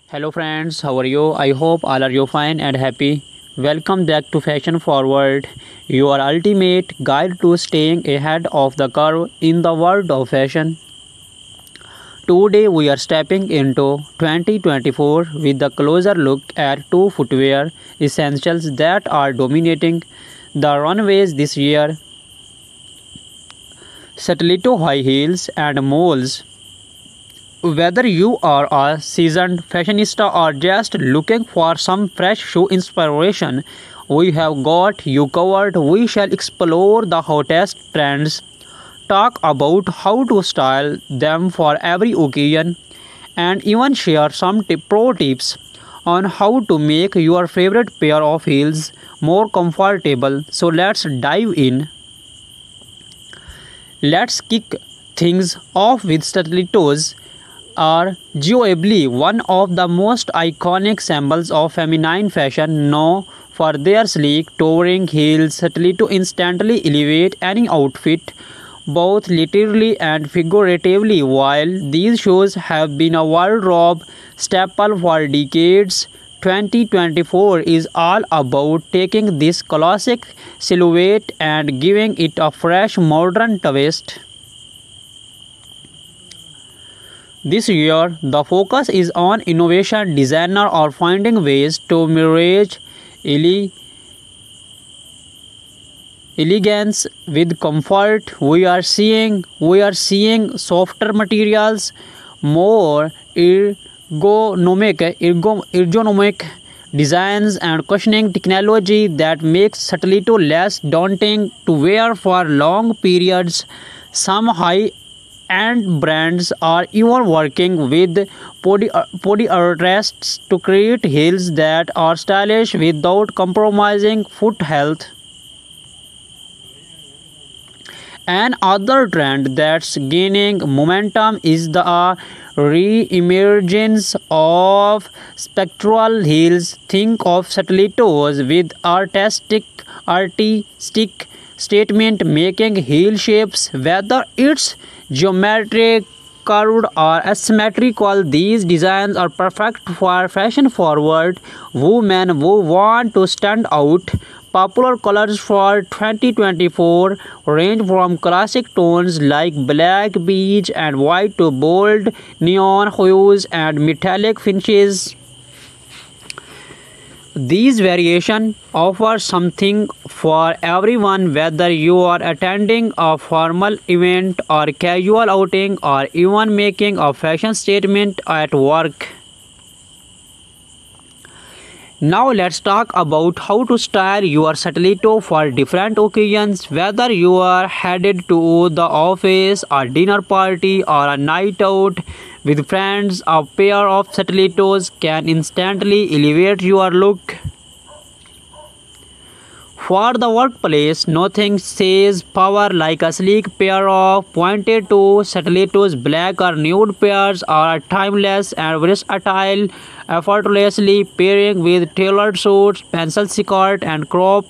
Hello friends, how are you? I hope all are you fine and happy. Welcome back to Fashion Forward, your ultimate guide to staying ahead of the curve in the world of fashion. Today we are stepping into 2024 with a closer look at two footwear essentials that are dominating the runways this year: stiletto high heels and moles. Whether you are a seasoned fashionista or just looking for some fresh shoe inspiration, we have got you covered. We shall explore the hottest trends, talk about how to style them for every occasion, and even share some pro tips on how to make your favorite pair of heels more comfortable. So let's dive in. Let's kick things off with stilettos are arguably one of the most iconic symbols of feminine fashion, known for their sleek, towering heels to instantly elevate any outfit, both literally and figuratively. While these shoes have been a wardrobe staple for decades, 2024 is all about taking this classic silhouette and giving it a fresh modern twist. This year, the focus is on innovation. Designers are finding ways to merge ele- elegance with comfort. We are seeing softer materials, more ergonomic designs, and cushioning technology that makes stiletto less daunting to wear for long periods. Some high and brands are even working with podiatrists to create heels that are stylish without compromising foot health. Another trend that's gaining momentum is the re-emergence of spectral heels. Think of stilettos with artistic statement making heel shapes, whether it's geometric, curved, or asymmetrical. These designs are perfect for fashion forward women who want to stand out. Popular colors for 2024 range from classic tones like black, beige, and white to bold neon hues and metallic finishes. These variations offer something for everyone, whether you are attending a formal event or casual outing or even making a fashion statement at work. Now let's talk about how to style your stiletto for different occasions. Whether you are headed to the office, a dinner party, or a night out with friends, a pair of stilettos can instantly elevate your look. For the workplace, nothing says power like a sleek pair of pointed toe stilettos. Black or nude pairs are timeless and versatile, effortlessly pairing with tailored suits, pencil skirt, and cropped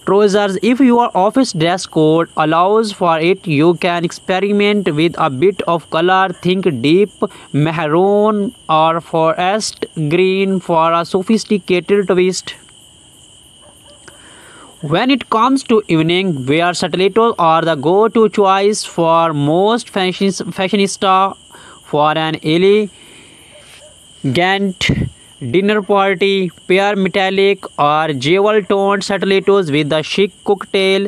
trousers. If your office dress code allows for it, you can experiment with a bit of color. Think deep maroon or forest green for a sophisticated twist. When it comes to evening wear, stilettos are the go-to choice for most fashionista for an elegant dinner party. Pair metallic or jewel-toned stilettos with a chic cocktail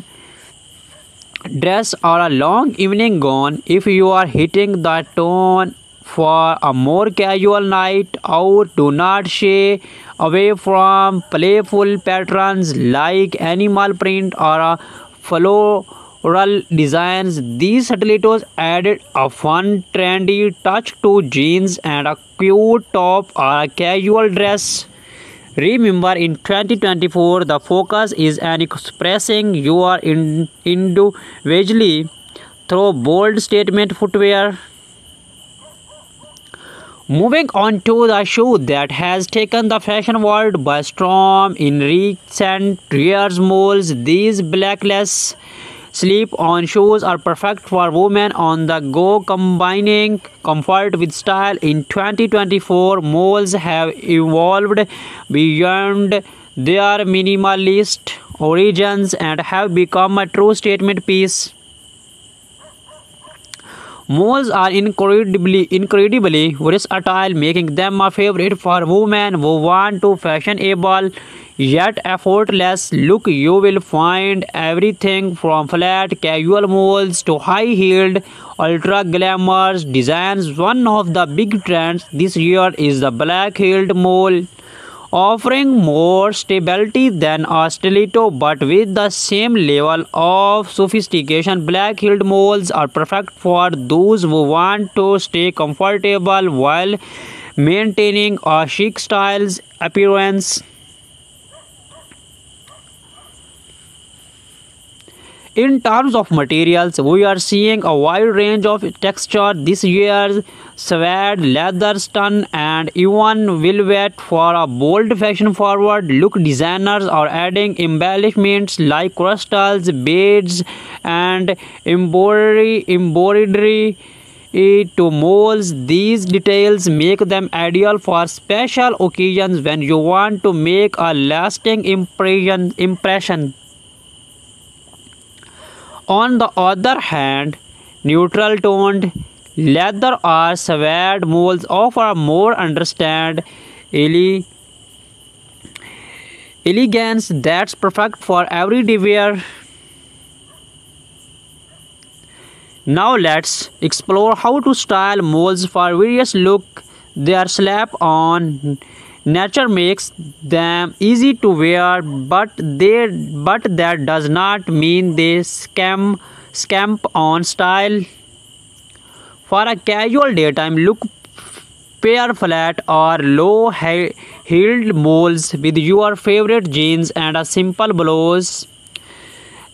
dress or a long evening gown. If you are hitting the tone for a more casual night out, do not shy away from playful patterns like animal print or floral designs. These stilettos added a fun, trendy touch to jeans and a cute top or a casual dress. Remember, in 2024, the focus is on expressing your individually through bold statement footwear. Moving on to the shoe that has taken the fashion world by storm in recent years, moles. These blackless slip-on shoes are perfect for women on the go, combining comfort with style. In 2024, malls have evolved beyond their minimalist origins and have become a true statement piece. Malls are incredibly versatile, making them a favorite for women who want to fashionable yet effortless look. You will find everything from flat casual malls to high-heeled ultra glamorous designs. One of the big trends this year is the black-heeled mall, offering more stability than a stiletto but with the same level of sophistication. Black-heeled malls are perfect for those who want to stay comfortable while maintaining a chic styles appearance. In terms of materials, we are seeing a wide range of texture this year: suede, leather, stun, and even velvet for a bold fashion-forward look. Designers are adding embellishments like crystals, beads, and embroidery to molds. These details make them ideal for special occasions when you want to make a lasting impression. On the other hand, neutral-toned leather or suede molds offer a more understated elegance that's perfect for everyday wear. Now let's explore how to style molds for various looks. Their slap-on nature makes them easy to wear, but that does not mean they scamp on style. For a casual daytime look, pair flat or low-heeled molds with your favorite jeans and a simple blouse.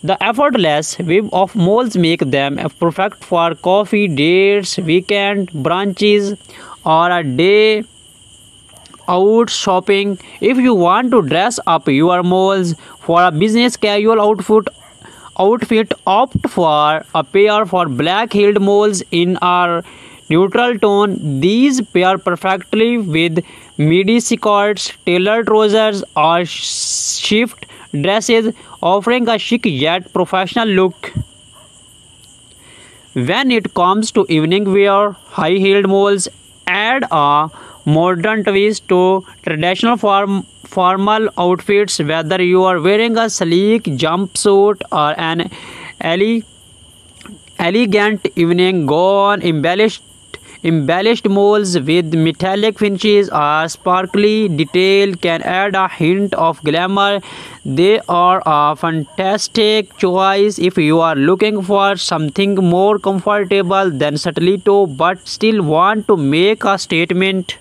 The effortless weave of molds make them perfect for coffee dates, weekend brunches, or a day out shopping. If you want to dress up your molds for a business casual outfit, opt for a pair for black-heeled molds in a neutral tone. These pair perfectly with midi skirts, tailored trousers, or shift dresses, offering a chic yet professional look. When it comes to evening wear, high-heeled molds add a modern twist to traditional formal outfits. Whether you are wearing a sleek jumpsuit or an elegant evening gown, embellished molds with metallic finishes or sparkly detail can add a hint of glamour. They are a fantastic choice if you are looking for something more comfortable than stiletto but still want to make a statement.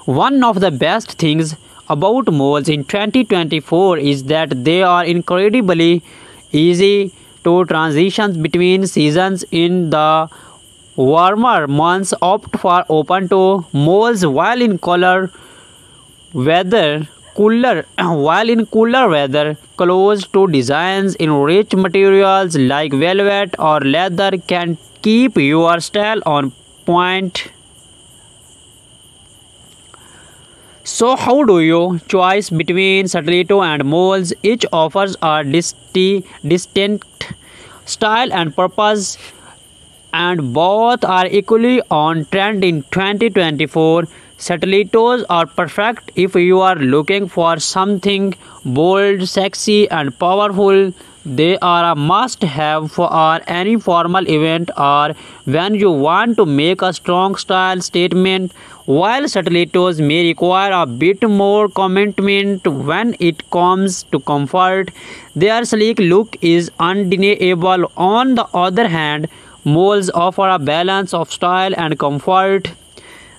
One of the best things about malls in 2024 is that they are incredibly easy to transition between seasons. In the warmer months, opt for open-toe malls, while in cooler weather, closed-toe designs in rich materials like velvet or leather can keep your style on point. So how do you choose between stiletto and molds? Each offers a distinct style and purpose, and both are equally on trend in 2024. Stilettos are perfect if you are looking for something bold, sexy, and powerful. They are a must-have for any formal event or when you want to make a strong style statement. While stilettos may require a bit more commitment when it comes to comfort, their sleek look is undeniable. On the other hand, molds offer a balance of style and comfort.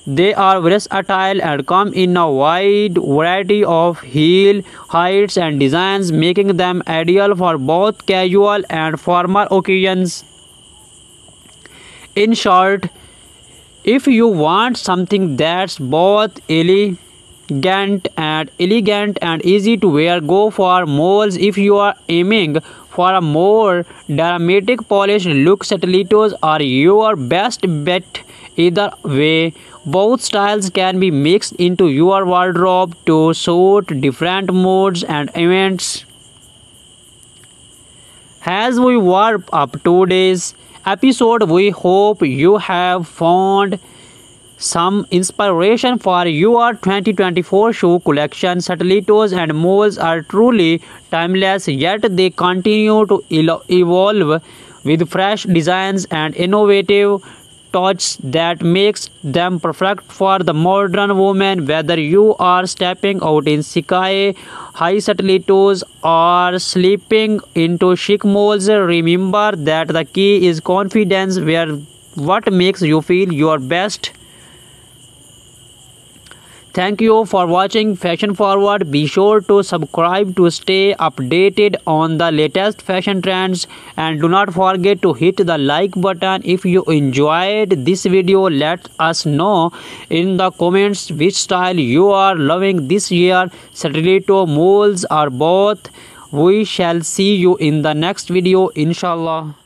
They are versatile and come in a wide variety of heel heights and designs, making them ideal for both casual and formal occasions. In short, if you want something that's both and elegant and easy to wear. Go for moles if you are aiming for a more dramatic polished look. Stilettos are your best bet. Either way, both styles can be mixed into your wardrobe to suit different moods and events. As we wrap up today's episode, we hope you have found some inspiration for your 2024 shoe collection. Stilettos and moles are truly timeless, yet they continue to evolve with fresh designs and innovative touch that makes them perfect for the modern woman. Whether you are stepping out in sky high stilettos or slipping into chic moles, remember that the key is confidence. Wear what makes you feel your best. Thank you for watching Fashion Forward. Be sure to subscribe to stay updated on the latest fashion trends, and do not forget to hit the like button. If you enjoyed this video, let us know in the comments which style you are loving this year, stiletto, moles or both. We shall see you in the next video, inshallah.